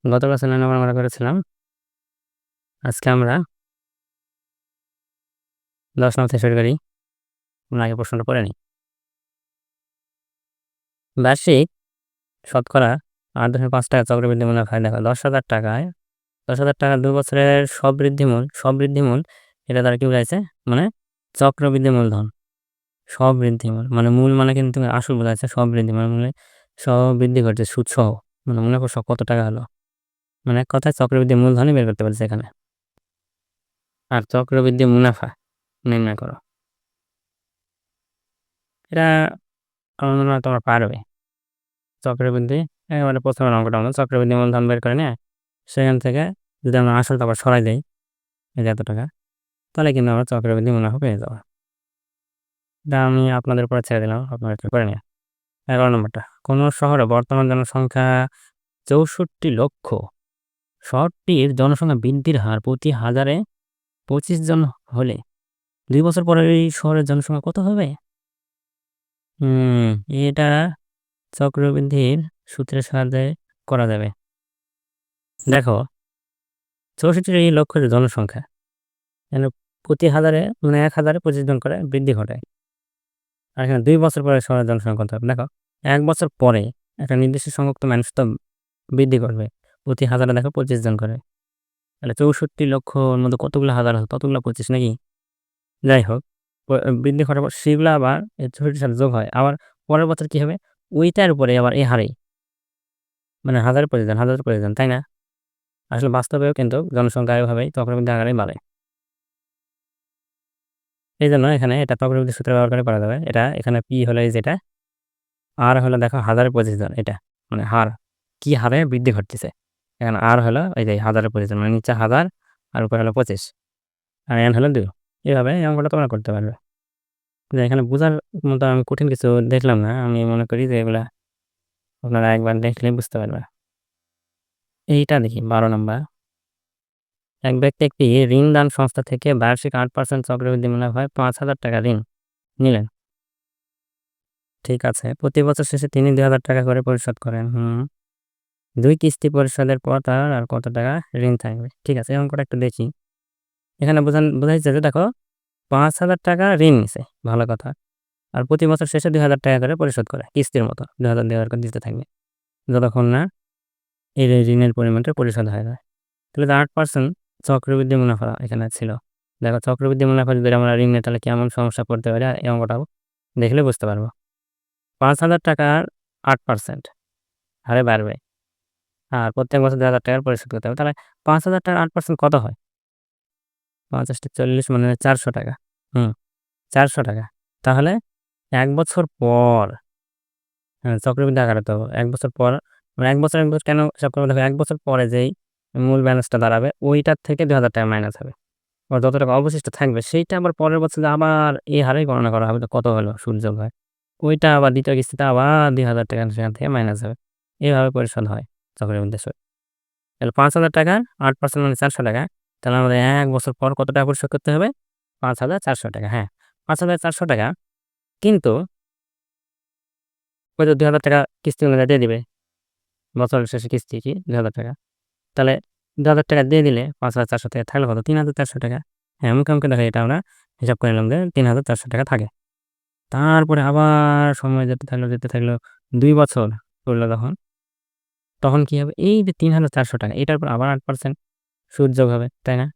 গত ক্লাসে 9 নম্বর আমরা করেছিলাম। আজকে আমরা 10 নম্বর থেকে শুরু করি। আমরা আগে প্রশ্নটা পড়ে নিই। বার্ষিক শতকরা ৮.৫ টাকা চক্রবৃদ্ধি মুনাফায় দেখো ১০,০০০ টাকায় ১০,০০০ টাকা ২ বছরের সববৃদ্ধিমূল এটা দ্বারা কি বোঝাইছে? মানে চক্রবৃদ্ধি মূলধন। সববৃদ্ধিমূল মানে মূল মানে কিন্তু আসল বোঝাচ্ছে সববৃদ্ধি মানে সববৃদ্ধি ঘটছে সুদসহ। মানে মুনাফা সহ কত টাকা হলো? মানে এক কথায় চক্রবৃদ্ধি মূলধনই বের করতে পারছে এখানে। আর চক্রবৃদ্ধি মুনাফা নির্ণয় করো। এটা আমার মনে হয় তোমরা পারবে। চক্রবৃদ্ধি একেবারে প্রথমের অঙ্কটা মতো চক্রবৃদ্ধি মূলধন বের করে নিয়ে সেখান থেকে যদি আমরা আসলটা আবার সরাই দেই এই যে এত টাকা, তাহলে কিন্তু আমরা চক্রবৃদ্ধি মুনাফা পেয়ে যাবো। এটা আমি আপনাদের উপরে ছেড়ে দিলাম, আপনারা একটু করে নিন। 11 নম্বরটা, কোনো শহরে বর্তমান জনসংখ্যা 64 লক্ষ। শহরটির জনসংখ্যা বৃদ্ধির হার প্রতি হাজারে 25 জন হলে 2 বছর পরে এই শহরের জনসংখ্যা কত হবে? এটা চক্রবৃদ্ধির সূত্রের সাহায্যে করা যাবে। দেখো 64 লক্ষ যে জনসংখ্যা, এখানে প্রতি হাজারে মানে 1000-এ 25 জন করে বৃদ্ধি ঘটায়। আর এখানে 2 বছর পরে শহরের জনসংখ্যা কত হবে? দেখো 1 বছর পরে একটা নির্দিষ্ট সংখ্যক তো মানুষ তো বৃদ্ধি করবে। প্রতি হাজারে দেখো 25 জন করে। তাহলে 64 লক্ষর মধ্যে কতগুলো হাজার আছে? ততগুলো 25 নাকি? যাই হোক, বৃদ্ধি ঘটার পর সেগুলো আবার এই 64 সাথে যোগ হয়। আবার পরের বছর কি হবে? ওইটার উপরে আবার এই হারেই মানে হাজারের প্রয়োজন, তাই না? আসলে বাস্তবেও কিন্তু জনসংখ্যা এভাবেই চক্রবৃদ্ধি আকারেই বাড়ে। এইজন্য এখানে এটা চক্রবৃদ্ধি সূত্র ব্যবহার করে করা যাবে। এটা এখানে P হলো এই যেটা, R হলো দেখো 1025 জন এটা। মানে হার, কি হারে বৃদ্ধি ঘটতেছে। এখানে R হলো এই যে 1025 জন মানে নিচে 1000 আর উপরে হলো 25 আর N হলো 2। এভাবে এই অঙ্কটা তোমরা করতে পারবে। যে এখানে বোঝার মতো আমি কঠিন কিছু দেখলাম না। আমি মনে করি যে এগুলা আপনারা একবার দেখলেই বুঝতে পারবেন। এইটা দেখি 12 নাম্বার। এক ব্যক্তি একটি ঋণদান সংস্থা থেকে বার্ষিক 8% চক্রবৃদ্ধি মুনাফায় 5,000 টাকা ঋণ নিলেন। ঠিক আছে। প্রতি বছর শেষে তিনি 2,000 টাকা করে পরিশোধ করেন। 2 কিস্তি পরিশোধের পর তার আর কত টাকা ঋণ থাকবে? ঠিক আছে, এই অঙ্কটা একটু দেখি। এখানে বোঝাইছে যে দেখো 5,000 টাকা ঋণ নিছে, ভালো কথা। আর প্রতি বছর শেষে 2,000 টাকা করে পরিশোধ করে কিস্তির মতো 2,000 করে দিতে থাকবে যতক্ষণ না এই ঋণের পরিমাণটা পরিশোধ হয়ে যায়। তাহলে 8% চক্রবৃদ্ধি মুনাফা এখানে ছিল। দেখো চক্রবৃদ্ধি মুনাফা যদি আমরা ঋণ নিই তাহলে কেমন সমস্যা পড়তে পারে এই অঙ্কটাও দেখলে বুঝতে পারবো। 5,000 টাকার 8% হারে বাড়বে। আর প্রত্যেক বছর 2,000 টাকা পরিশোধ করতে হবে। তাহলে 5,000 টাকার 8% কত হয়? ৫০ টা 40 মানে 400 টাকা। 400 টাকা। তাহলে ১ বছর পর চক্রবৃদ্ধি আকারে তো ১ বছর পর মানে ১ বছর কেন হিসাব করব? দেখো ১ বছর পরে যেই মূল ব্যালেন্সটা দাঁড়াবে ওইটার থেকে ২,০০০ টাকা মাইনাস হবে। আর যত টাকা অবশিষ্ট থাকবে সেইটা আবার পরের বছরে আবার এই হারেই গণনা করা হবে। তো কত হলো সুদ যোগ হয়। ওইটা আবার দ্বিতীয় কিস্তিতে আবার ২,০০০ টাকা সেখান থেকে মাইনাস হবে। এভাবে পরিশোধ হয় চক্রবৃদ্ধি সুদ। তাহলে ৫,০০০ টাকার 8% মানে ৪০০ টাকা। তাহলে আমাদের ১ বছর পর কত টাকা পরিশোধ করতে হবে? ৫,৪০০ টাকা। হ্যাঁ, ৫,৪০০ টাকা। কিন্তু ওই যে ২,০০০ টাকা কিস্তি অনুযায়ী দিয়ে দিবে। বছরের শেষে কিস্তি কি ২,০০০ টাকা। তাহলে ২,০০০ টাকা দিয়ে দিলে ৫,৪০০ টাকা থাকলে কত? ৩,৪০০ টাকা। হ্যাঁ, মুখে দেখো এটা আমরা হিসাব করে নিলাম যে ৩,৪০০ টাকা থাকে। তারপরে আবার সময় যেতে থাকলো ২ বছর চলল যখন, তখন কি হবে? এই যে ৩,৪০০ টাকা এটার উপর আবার 8% সুদ যোগ হবে, তাই না?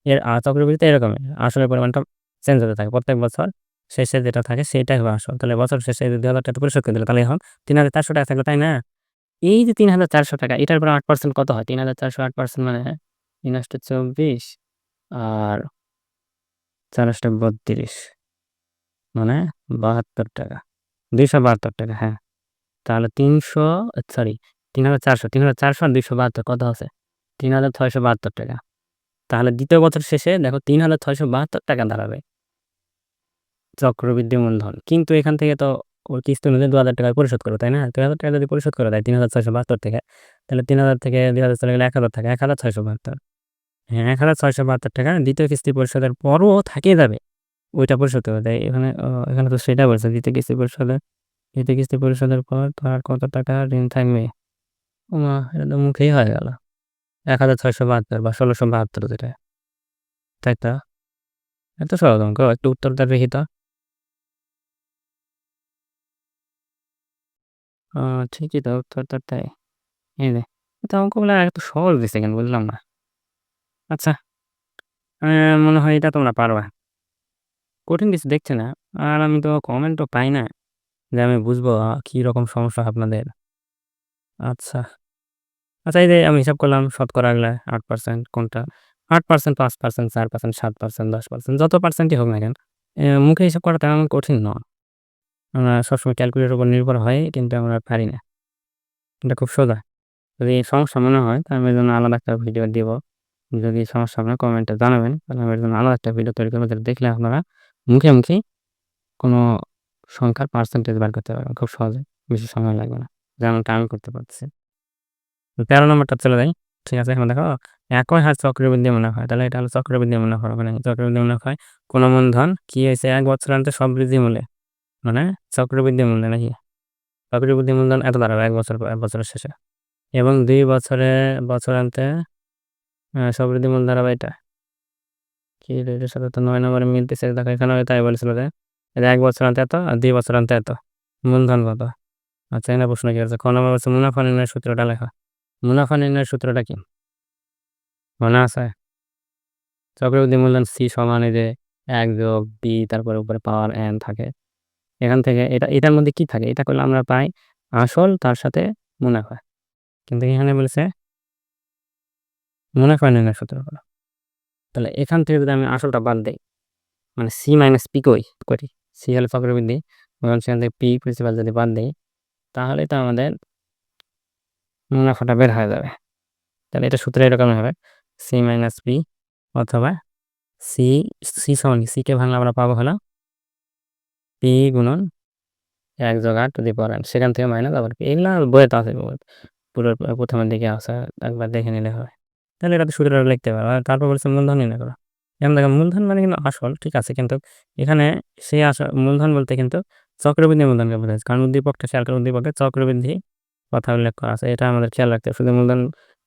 এর চক্রবৃদ্ধিতে এরকমই। আসলের পরিমাণটা চেঞ্জ হতে থাকে। প্রত্যেক বছর শেষে যেটা থাকে সেটাই হবে আসল। তাহলে বছর শেষে যদি ২,০০০ টাকা পরিশোধ করে দিল তাহলে এখন ৩,৪০০ টাকা থাকলো, তাই না? এই যে ৩,৪০০ টাকা এটার উপর 8% কত হয়? ৩,৪০০ 8% মানে ৩ ৮ ২৪ আর ৪ ৮ ৩২ মানে ৭২ টাকা। ২৭২ টাকা, হ্যাঁ। তাহলে ৩,৪০০ আর ২৭২ কত আছে? ৩,৬৭২ টাকা। তাহলে দ্বিতীয় বছর শেষে দেখো ৩,৬৭২ টাকা দাঁড়াবে চক্রবৃদ্ধি মূলধন। কিন্তু এখান থেকে তো ওর কিস্তি অনুযায়ী ২,০০০ টাকা পরিশোধ করবে, তাই না? ২,০০০ টাকা যদি পরিশোধ করে দেয় ৩,৬৭২ থেকে, তাহলে ৩,০০০ থেকে ২,০০০ চলে গেলে ১,০০০ থাকে। ১,৬৭২। হ্যাঁ, ১,৬৭২ টাকা দ্বিতীয় কিস্তি পরিশোধের পরও থেকে যাবে। ওইটা পরিশোধ করে দেয়। এখানে তো সেটা বলছে দ্বিতীয় কিস্তি পরিশোধের পর তার কত টাকা ঋণ থাকবে? ওমা! এটা তো মুখেই হয়ে গেল। ১,৬৭২ বা ১৬৭২ যেটা। তাই তো? এত সহজ অঙ্ক। একটু উত্তরটা দেখি তো। ও ঠিকই তো উত্তরটা তাই। এই যে। তো অঙ্কগুলা এত সহজ দিছে কেন বুঝলাম না। আচ্ছা, আ মনে হয় এটা তোমরা পারবা। কঠিন কিছু দেখছি না। আর আমি তো কমেন্টও পাই না যে আমি বুঝবো কি রকম সমস্যা আপনাদের। আচ্ছা। আচ্ছা এই যে আমি হিসাব করলাম শতকরা ৮% কোনটা? ৮%, 5%, 4%, 7%, 10% যত পার্সেন্টই হোক না কেন, মুখে হিসাব করা তেমন কঠিন নয়। আমরা সবসময় ক্যালকুলেটরের উপর নির্ভর হয়ে কিন্তু আমরা পারি না। এটা খুব সোজা। যদি সমস্যা মনে হয় তাহলে আমি এর জন্য আলাদা একটা ভিডিও দিব। যদি সমস্যা আপনার কমেন্টে জানাবেন, তাহলে আমি এর জন্য আলাদা একটা ভিডিও তৈরি করব যেটা দেখলে আপনারা মুখে কোনো সংখ্যার পার্সেন্টেজ বের করতে পারবেন খুব সহজে। বেশি সময় লাগবে না। যেমনটা আমি করতে পারতেছি। ১৩ নম্বরটা চলে যাই। ঠিক আছে? এখন দেখো একই হার চক্রবৃদ্ধি মুনাফা। তাহলে এটা হলো চক্রবৃদ্ধি মুনাফা হবে নাকি? চক্রবৃদ্ধি মুনাফায় কোন মূলধন কি হয়েছে ১ বছরান্তে সব বৃদ্ধি মূল্যে। মানে চক্রবৃদ্ধি মূল্যে নাকি? চক্রবৃদ্ধি মূলধন এত দাঁড়াবে ১ বছর পর ১ বছরের শেষে। এবং ২ বছরান্তে চক্রবৃদ্ধি মূল্য দাঁড়াবে এটা। কি রে এটার সাথে তো ৯ নম্বরে মিলতেছে। দেখো এখানেও তাই বলেছিল যে, এই যে ১ বছরান্তে এত আর ২ বছরান্তে এত। মূলধন কত? আচ্ছা এখানে প্রশ্ন কি আছে? খ নম্বর হচ্ছে মুনাফা নির্ণয়ের সূত্রটা লেখা। মুনাফা নির্ণয়ের সূত্রটা কি? মনে আছে? চক্রবৃদ্ধি মূলধন C সমান এই যে ১ যোগ B তারপরে উপরে পাওয়ার n থাকে। এখান থেকে এটার মধ্যে কি থাকে? এটা করলে আমরা পাই আসল তার সাথে মুনাফা। কিন্তু এখানে বলেছে মুনাফা নির্ণয়ের সূত্র করো। তাহলে এখান থেকে যদি আমি আসলটা বাদ দেই, মানে C মাইনাস P করি। C হলো চক্রবৃদ্ধি এবং সেখান থেকে P প্রিন্সিপাল যদি বাদ দেই, তাহলেই তো আমাদের মুনাফাটা বের হয়ে যাবে। তাহলে এটা সূত্র এরকম হবে C মাইনাস P অথবা C, C সমান কি? C কে ভাঙলে আমরা পাবো হলো P গুণন ১ যোগ R to the power n সেখান থেকে মাইনাস আবার P এগুলা বইয়ে তো আছে পুরো প্রথমের দিকে আছে একবার দেখে নিলে হয়। তাহলে এটা তো সূত্রটা লিখতে পারো। আর তারপর বলছে মূলধন নির্ণয় করো। এখন দেখো মূলধন মানে কিন্তু আসল ঠিক আছে কিন্তু এখানে সেই মূলধন বলতে কিন্তু চক্রবৃদ্ধি মূলধনকে বোঝাচ্ছে। কারণ উদ্দীপকটা খেয়াল করে উদ্দীপকে চক্রবৃদ্ধি কথা উল্লেখ করা আছে। এটা আমাদের খেয়াল রাখতে হবে। শুধু মূলধন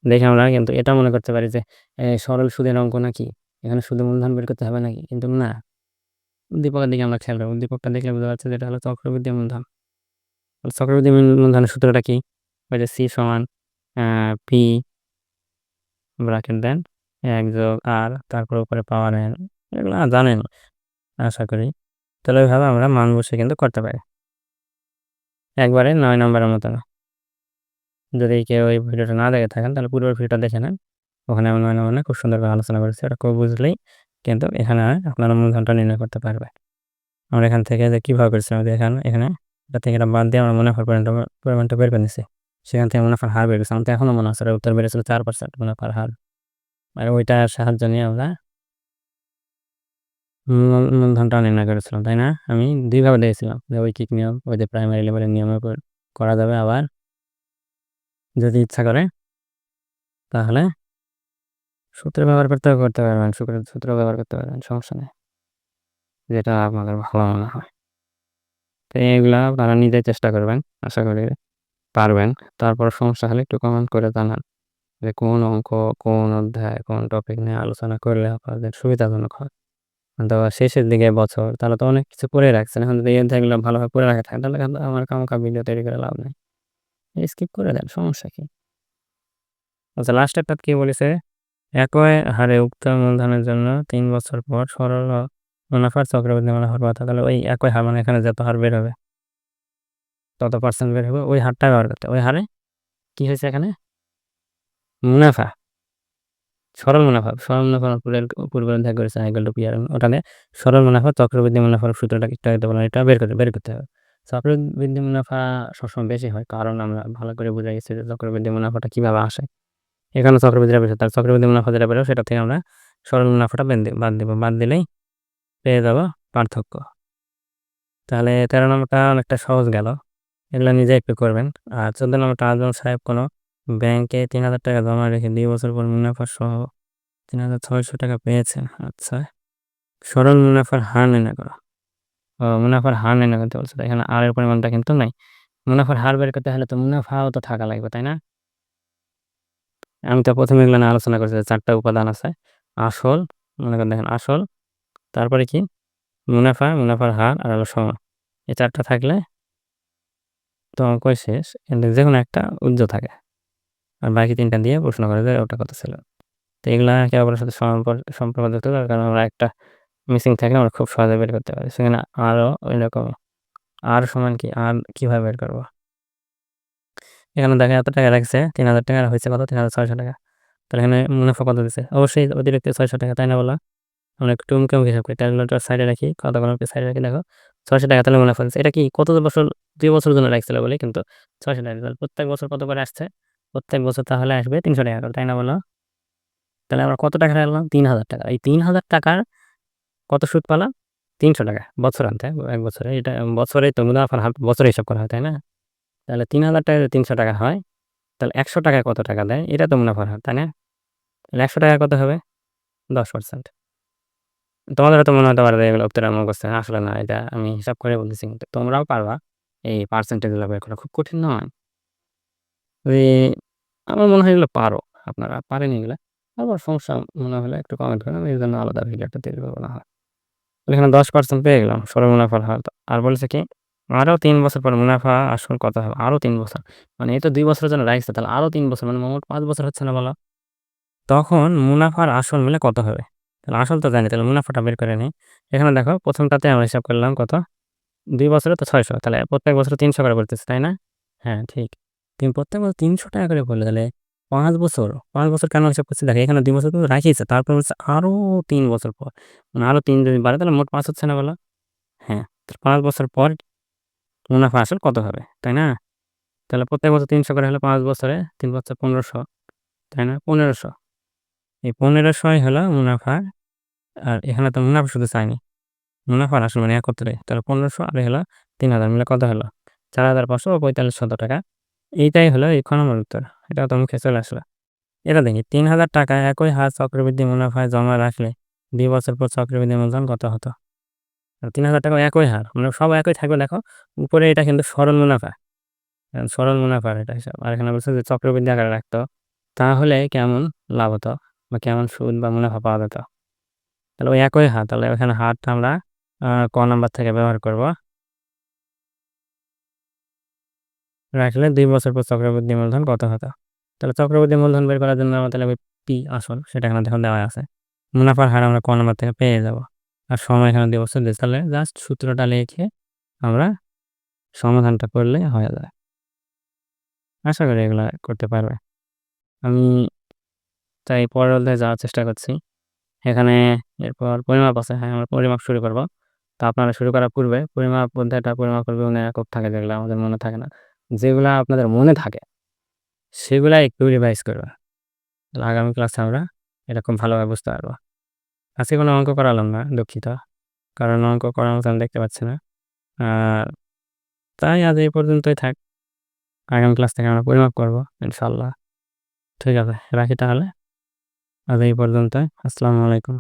দেখে আমরা কিন্তু এটা মনে করতে পারি যে সরল সুদের অঙ্ক নাকি? এখানে শুধু মূলধন বের করতে হবে নাকি? কিন্তু না। উদ্দীপকের দিকে আমরা খেয়াল রাখবো। উদ্দীপকটা দেখলে বোঝা যাচ্ছে যে এটা হলো চক্রবৃদ্ধি মূলধন। চক্রবৃদ্ধি মূলধনের সূত্রটা কি? ওই যে C সমান P ব্র্যাকেট দেন ১ যোগ R তারপর উপরে পাওয়ার n এগুলো জানেন আশা করি। তাহলে ওইভাবে আমরা মান বসিয়ে কিন্তু করতে পারি। একবারে ৯ নম্বরের মতো না। যদি কেউ এই ভিডিওটা না দেখে থাকেন তাহলে পুরো ভিডিওটা দেখে নেন। ওখানে আমি ৯ নম্বর নিয়ে খুব সুন্দরভাবে আলোচনা করেছি। ওটা কেউ বুঝলেই কিন্তু এখানে আপনারা মূলধনটা নির্ণয় করতে পারবে। আমরা এখান থেকে যে কিভাবে করেছিলাম যে এখানে এটা থেকে এটা বাদ দিয়ে আমরা মুনাফার পরিমাণটা বের করে নিছি। সেখান থেকে মুনাফার হার বের করেছি। আমার তো এখনো মনে আছে উত্তর বেরিয়েছিল ৪% মুনাফার হার। আর ওইটার সাহায্য নিয়ে আমরা মূলধনটা নির্ণয় করেছিলাম, তাই না? আমি ২ ভাবে দিয়েছিলাম যে ঐকিক নিয়ম, ওই যে প্রাইমারি লেভেলের নিয়মের উপর করা যাবে আবার যদি ইচ্ছা করে তাহলে সূত্র ব্যবহার করতে পারবেন। সূত্র ব্যবহার করতে পারবেন, সমস্যা নেই। যেটা আপনাদের ভালো মনে হয়। তো এগুলা আপনারা নিজেই চেষ্টা করবেন। আশা করি পারবেন। তারপর সমস্যা হলে একটু কমেন্ট করে জানান যে কোন অঙ্ক, কোন অধ্যায়, কোন টপিক নিয়ে আলোচনা করলে আপনাদের সুবিধাজনক হয়। অথবা শেষের দিকে বছর তাহলে তো অনেক কিছু পড়ে রাখছেন। এখন যদি এই অধ্যায়গুলো ভালোভাবে পড়ে রাখা থাকে তাহলে কিন্তু আমার খামোখা ভিডিও তৈরি করে লাভ নেই। স্কিপ করে দেন, সমস্যা কি? আচ্ছা লাস্টেরটা কি বলেছে? একই হারে উক্ত মূলধনের জন্য ৩ বছর পর সরল মুনাফার চক্রবৃদ্ধি মুনাফার পাওয়া তাহলে ওই একই হার মানে এখানে যত হার বের হবে তত পার্সেন্ট বের হবে ওই হারটা ব্যবহার করতে ওই হারে কি হয়েছে এখানে মুনাফা সরল মুনাফা পূর্বে অধ্যায় করেছে আইগল টু পিয়ার ওখানে সরল মুনাফা চক্রবৃদ্ধি মুনাফার সূত্রটা একটু আগে বললাম এটা বের করতে হবে চক্রবৃদ্ধি মুনাফা সবসময় বেশি হয় কারণ আমরা ভালো করে বুঝে গেছি যে চক্রবৃদ্ধি মুনাফাটা কিভাবে আসে এখানে চক্রবৃদ্ধিটা বেশি তার চক্রবৃদ্ধি মুনাফা যেটা বেরো সেটা থেকে আমরা সরল মুনাফাটা বাদ দিলেই পেয়ে যাবো পার্থক্য তাহলে ১৩ নম্বরটা অনেকটা সহজ গেল এগুলো নিজে একটু করবেন আর ১৪ নম্বরটা আজম সাহেব কোনো ব্যাংকে ৩,০০০ টাকা জমা রেখে ২ বছর পর মুনাফা সহ ৩,৬০০ টাকা পেয়েছেন। আচ্ছা সরল মুনাফার হার নির্ণয় করো। মুনাফার হার নির্ণয় করতে বলছে এখানে আর এর পরিমাণটা কিন্তু নাই। মুনাফার হার বের করতে হলে তো মুনাফাও তো থাকা লাগবে, তাই না? আমি তো ১ম এগুলা নিয়ে আলোচনা করছি যে ৪ টা উপাদান আছে। আসল, মনে করেন দেখেন আসল, তারপরে কি? মুনাফা, মুনাফার হার আর হলো সময়। এই ৪ টা থাকলে তো অঙ্কই শেষ। কিন্তু যেকোনো একটা উজ্জ্ব থাকে। আর বাকি ৩ টা দিয়ে প্রশ্ন করে যে ওটা কত ছিল। তো এগুলা একে অপরের সাথে সম্পর্কযুক্ত কারণ আমরা একটা মিসিং থাকলে আমরা খুব সহজে বের করতে পারি। সেখানে আরও ঐরকম আর সমান কি? আর কিভাবে বের করব? এখানে দেখেন এত টাকা রাখছে, ৳৩,০০০ আর হইছে কত? ৳৩,৬০০। তাহলে এখানে মুনাফা কত দিছে? অবশ্যই অতিরিক্ত ৳৬০০, তাই না বলো? আমরা একটু মুখোমুখি হিসাব করি। ক্যালকুলেটর সাইডে রাখি, কতগুলোকে সাইডে রাখি দেখো। ৳৬০০ তাহলে মুনাফা দিছে। এটা কি কত বছর? ২ বছরের জন্য রাখছিল বলেই কিন্তু ৳৬০০। তাহলে প্রত্যেক বছর কত করে আসছে? প্রত্যেক বছর তাহলে আসবে ৳৩০০ করে, তাই না বলো? তাহলে আমরা কত টাকা রাখলাম? ৳৩,০০০। এই ৳৩,০০০ কত সুদ পেলাম? ৳৩০০ বছরান্তে, ১ বছরে। এটা বছরেই তো মুনাফার হার বছরে হিসাব করা হয়, তাই না? তাহলে ৳৩,০০০ যদি ৳৩০০ হয়, তাহলে ৳১০০ কত টাকা দেয়? এটা তো মুনাফার হার, তাই না? তাহলে ৳১০০ কত হবে? 10%। তোমাদের হয়তো মনে হতে পারে যে এগুলো উত্তর আমার মুখস্থ। আসলে না, এটা আমি হিসাব করে বলতেছি কিন্তু তোমরাও পারবা এই পার্সেন্টেজ গুলো বের করা। খুব কঠিন নয়। ওই আমার মনে হয় এগুলো পারো। আপনারা পারেন এগুলা। আবার সমস্যা মনে হলে একটু কমেন্ট করেন। আমি এর জন্য আলাদা ভিডিও একটা তৈরি করব না হয়। তাহলে এখানে 10% পেয়ে গেলাম সরল মুনাফার হার। আর বলেছে কি? আরও ৩ বছর পর মুনাফা আসল কত হবে? আরও ৩ বছর। মানে এই তো ২ বছরের জন্য রাখছে। তাহলে আরও ৩ বছর মানে মোট ৫ বছর হচ্ছে না বলো? তখন মুনাফা আর আসল মিলে কত হবে? তাহলে আসল তো জানি, তাহলে মুনাফাটা বের করে নিই। এখানে দেখো ১ম টাতে আমরা হিসাব করলাম কত? ২ বছরে তো ৬০০, তাহলে প্রত্যেক বছরে ৩০০ করে পড়তেছে, তাই না? হ্যাঁ, ঠিক। প্রত্যেক বছর ৳৩০০ করে পড়লে তাহলে ৫ বছর, ৫ বছর কেন হিসাব করছি দেখো, এখানে ২ বছর কিন্তু রাখিয়েছে। তারপর হচ্ছে আরো ৩ বছর পর। মানে আরো ৩ যদি বাড়ে তাহলে মোট ৫ হচ্ছে না বলো? হ্যাঁ, তাহলে ৫ বছর পর মুনাফা আসল কত হবে, তাই না? তাহলে প্রত্যেক বছর ৩০০ করে হলে ৫ বছরে ৩ × ৫ = ১৫০০, তাই না? ১৫০০। এই ১৫০০ হলো মুনাফা। আর এখানে তো মুনাফা শুধু চাইনি। মুনাফার আসল মানে একত্রে। তাহলে ১৫০০ আর হলো ৩,০০০ মিলে কত হলো? ৳৪,৫৪৫ এইটাই হলো এই খ নম্বর উত্তর। এটাও তো মুখে চলে আসলো। এটা দেখি ৳৩,০০০ একই হার চক্রবৃদ্ধি মুনাফায় জমা রাখলে ২ বছর পর চক্রবৃদ্ধি মূলধন কত হতো? ৳৩,০০০ একই হার। মানে সব একই থাকবে দেখো। উপরে এটা কিন্তু সরল মুনাফা। সরল মুনাফার এটা হিসাব। আর এখানে বলছে যে চক্রবৃদ্ধি আকারে রাখতো। তাহলে কেমন লাভ হতো? বা কেমন সুদ বা মুনাফা পাওয়া যেত? তাহলে ওই একই হার। তাহলে ওখানে হারটা আমরা ক নাম্বার থেকে ব্যবহার করব। রাখলে ২ বছর পর চক্রবৃদ্ধি মূলধন কত হতো? তাহলে চক্রবৃদ্ধি মূলধন বের করার জন্য আমার তাহলে ওই পি আসল সেটা এখানে দেখুন দেওয়া আছে। মুনাফার হার আমরা ক নাম্বার থেকে পেয়ে যাব। আর সময় এখানে ২ বছর দিয়েছে। তাহলে জাস্ট সূত্রটা লিখে আমরা সমাধানটা করলেই হয়ে যায়। আশা করি এগুলা করতে পারবে। আমি তাই পরের অধ্যায়ে যাওয়ার চেষ্টা করছি। এখানে এরপর পরিমাপ আছে। হ্যাঁ, আমরা পরিমাপ শুরু করব। তো আপনারা শুরু করার পূর্বে অধ্যায়টা পরিমাপ করবে বিভিন্ন একক থাকে যেগুলো আমাদের মনে থাকে না। যেগুলা আপনাদের মনে থাকে সেগুলা একটু রিভাইজ করবা। তাহলে আগামী ক্লাসে আমরা এটা খুব ভালোভাবে বুঝতে পারব। আজকে কোনো অঙ্ক করালাম না, দুঃখিত। কারণ অঙ্ক করার মতো আমি দেখতে পাচ্ছি না। আর তাই আজ এই পর্যন্তই থাক। আগামী ক্লাস থেকে আমরা পরিমাপ করব ইনশাআল্লাহ। ঠিক আছে, রাখি তাহলে। আজ এই পর্যন্তই। আসসালামু আলাইকুম।